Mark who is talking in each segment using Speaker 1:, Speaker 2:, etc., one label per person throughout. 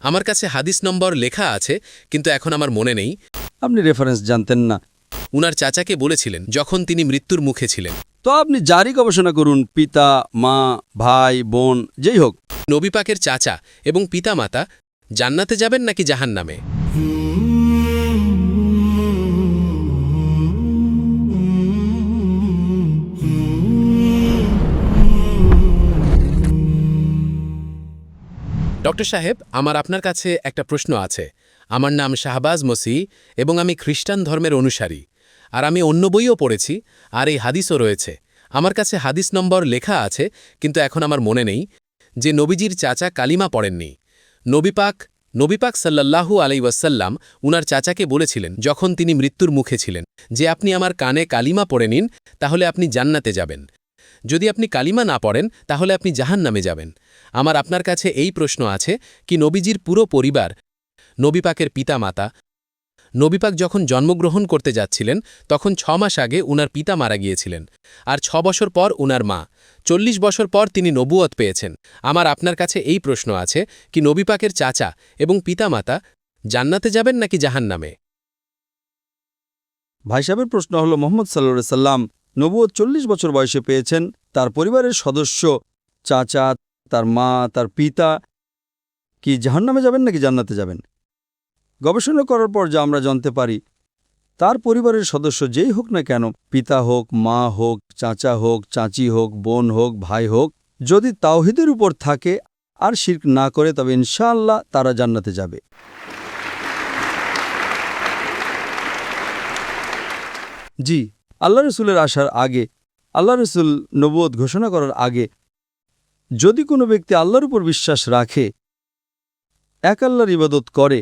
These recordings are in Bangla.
Speaker 1: আমার কাছে হাদিস নম্বর লেখা আছে, কিন্তু এখন আমার মনে নেই।
Speaker 2: আপনি রেফারেন্স জানতেন না।
Speaker 1: উনার চাচাকে বলেছিলেন যখন তিনি মৃত্যুর মুখে ছিলেন।
Speaker 2: তো আপনি যারই গবেষণা করুন, পিতা, মা, ভাই, বোন, যেই হোক,
Speaker 1: নবী পাকের চাচা এবং পিতামাতা জান্নাতে যাবেন নাকি জাহান্নামে? ডক্টর সাহেব, আমার আপনার কাছে একটা প্রশ্ন আছে। আমার নাম শাহবাজ মসি এবং আমি খ্রিস্টান ধর্মের অনুসারী, আর আমি অন্য বইও পড়েছি, আর এই হাদিসও রয়েছে। আমার কাছে হাদিস নম্বর লেখা আছে, কিন্তু এখন আমার মনে নেই, যে নবীজির চাচা কালিমা পড়েননি। নবী পাক সাল্লাল্লাহু আলাইহি ওয়াসাল্লাম উনার চাচাকে বলেছিলেন যখন তিনি মৃত্যুর মুখে ছিলেন, যে আপনি আমার কানে কালিমা পড়ে নিন, তাহলে আপনি জান্নাতে যাবেন। যদি আপনি কালিমা না পড়েন, তাহলে আপনি জাহান্নামে যাবেন। আমার আপনার কাছে এই প্রশ্ন আছে, কি নবীজির পুরো পরিবার, নবী পাকের পিতা মাতা, নবী পাক যখন জন্মগ্রহণ করতে যাচ্ছিলেন তখন 6 মাস আগে উনার পিতা মারা গিয়েছিলেন, আর 6 বছর পর উনার মা, 40 বছর পর তিনি নবুয়ত পেয়েছেন। আমার আপনার কাছে এই প্রশ্ন আছে, কি নবী পাকের চাচা এবং পিতা মাতা জান্নাতে যাবেন নাকি জাহান্নামে?
Speaker 2: ভাই সাহেবের প্রশ্ন হলো, মোহাম্মদ সাল্লাল্লাহু আলাইহি সাল্লাম নবুয়ত 40 বছর বয়সে পেয়েছেন। তার পরিবারের সদস্য, চাচা, তার মা, তার পিতা কি জাহান্নামে যাবেন নাকি জান্নাতে যাবেন? গবেষণা করার পর যা আমরা জানতে পারি, তার পরিবারের সদস্য যেই হোক না কেন, পিতা হোক, মা হোক, চাচা হোক, চাচি হোক, বোন হোক, ভাই হোক, যদি তাওহীদের উপর থাকে আর শিরক না করে, তবে ইনশাআল্লাহ তারা জান্নাতে যাবে। জি, আল্লাহ রসুলের আসার আগে, আল্লাহ রসুল নবুয়ত ঘোষণা করার আগে, যদি কোনো ব্যক্তি আল্লাহর উপর বিশ্বাস রাখে, এক আল্লাহর ইবাদত করে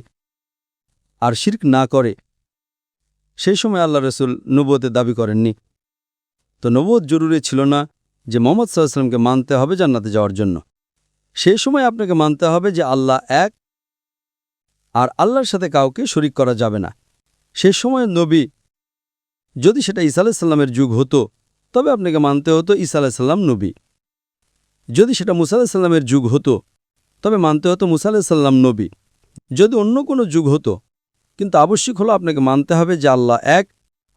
Speaker 2: আর শিরক না করে, সেই সময় আল্লাহ রসুল নবুয়তের দাবি করেননি। তো নবুয়ত জরুরি ছিল না যে মুহাম্মদ সাল্লাল্লাহু আলাইহি ওয়াসাল্লামকে মানতে হবে জান্নাতে যাওয়ার জন্য। সেই সময় আপনাকে মানতে হবে যে আল্লাহ এক, আর আল্লাহর সাথে কাউকে শরিক করা যাবে না। সেই সময় নবী, যদি সেটা ঈসা আলাইহিস সালামের যুগ হতো, তবে আপনাকে মানতে হতো ঈসা আলাইহিস সালাম নবী। যদি সেটা মুসা আলাইহিস সালামের যুগ হতো, তবে মানতে হতো মুসা আলাইহিস সালাম নবী। যদি অন্য কোনো যুগ হতো, কিন্তু আবশ্যিক হলো আপনাকে মানতে হবে যে আল্লাহ এক,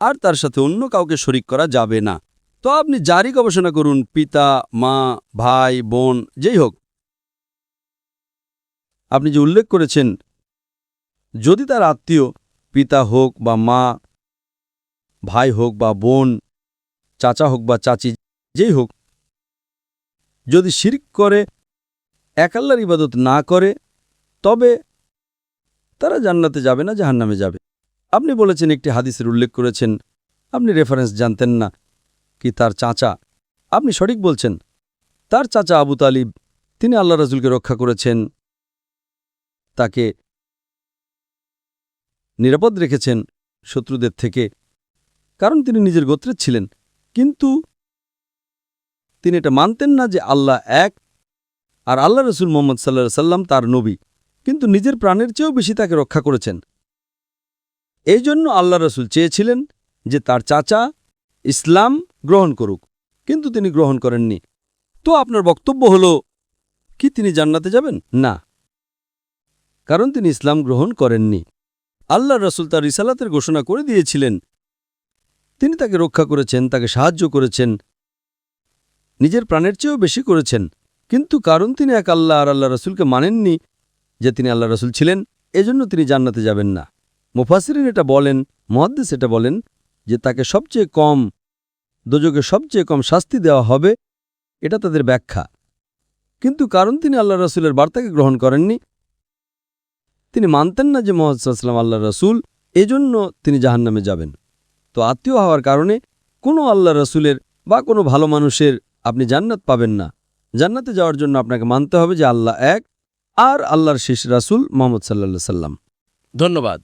Speaker 2: আর তার সাথে অন্য কাউকে শরিক করা যাবে না। তো আপনি যারই গবেষণা করুন, পিতা, মা, ভাই, বোন, যেই হোক, আপনি যে উল্লেখ করেছেন, যদি তার আত্মীয়, পিতা হোক বা মা, ভাই হোক বা বোন, চাচা হোক বা চাচি, যেই হোক, যদি শিরক করে, এক আল্লাহর ইবাদত না করে, তবে তারা জান্নাতে যাবে না, জাহান্নামে যাবে। আপনি বলেছেন, একটি হাদিসের উল্লেখ করেছেন, আপনি রেফারেন্স জানতেন না। কি তার চাচা? আপনি সঠিক বলছেন। তার চাচা আবু তালিব, তিনি আল্লাহ রাসূলকে রক্ষা করেছেন, তাকে নিরাপদ রেখেছেন শত্রুদের থেকে, কারণ তিনি নিজের গোত্রের ছিলেন। কিন্তু তিনি এটা মানতেন না যে আল্লাহ এক, আর আল্লাহ রসুল মুহাম্মদ সাল্লাল্লাহু আলাইহি সাল্লাম তার নবী, কিন্তু নিজের প্রাণের চেয়েও বেশি তাকে রক্ষা করেছেন। এই জন্য আল্লাহ রসুল চেয়েছিলেন যে তার চাচা ইসলাম গ্রহণ করুক, কিন্তু তিনি গ্রহণ করেননি। তো আপনার বক্তব্য হলো কি তিনি জান্নাতে যাবেন না, কারণ তিনি ইসলাম গ্রহণ করেননি। আল্লাহ রসুল তার রিসালাতের ঘোষণা করে দিয়েছিলেন, তিনি তাকে রক্ষা করেছেন, তাকে সাহায্য করেছেন, নিজের প্রাণের চেয়েও বেশি করেছেন, কিন্তু কারণ তিনি এক আল্লাহ আর আল্লাহ রসুলকে মানেননি যে তিনি আল্লাহ রসুল ছিলেন, এজন্য তিনি জান্নাতে যাবেন না। মুফাসসিরিন এটা বলেন, মুহাদ্দিস এটা বলেন যে তাকে সবচেয়ে কম দোজখে সবচেয়ে কম শাস্তি দেওয়া হবে, এটা তাদের ব্যাখ্যা। কিন্তু কারণ তিনি আল্লাহ রসুলের বার্তাকে গ্রহণ করেননি, তিনি মানতেন না যে মুহাম্মদ সাল্লাল্লাহু আলাইহি ওয়াসাল্লাম আল্লাহ রসুল, এজন্য তিনি জাহান্নামে যাবেন। তো আত্মীয় হওয়ার কারণে কোনো আল্লাহ রসুলের বা কোনো ভালো মানুষের আপনি জান্নাত পাবেন না। জান্নাতে যাওয়ার জন্য আপনাকে মানতে হবে যে আল্লাহ এক, আর আল্লাহর শেষ রাসূল মুহাম্মদ সাল্লাল্লাহু আলাইহি ওয়াসাল্লাম।
Speaker 1: ধন্যবাদ।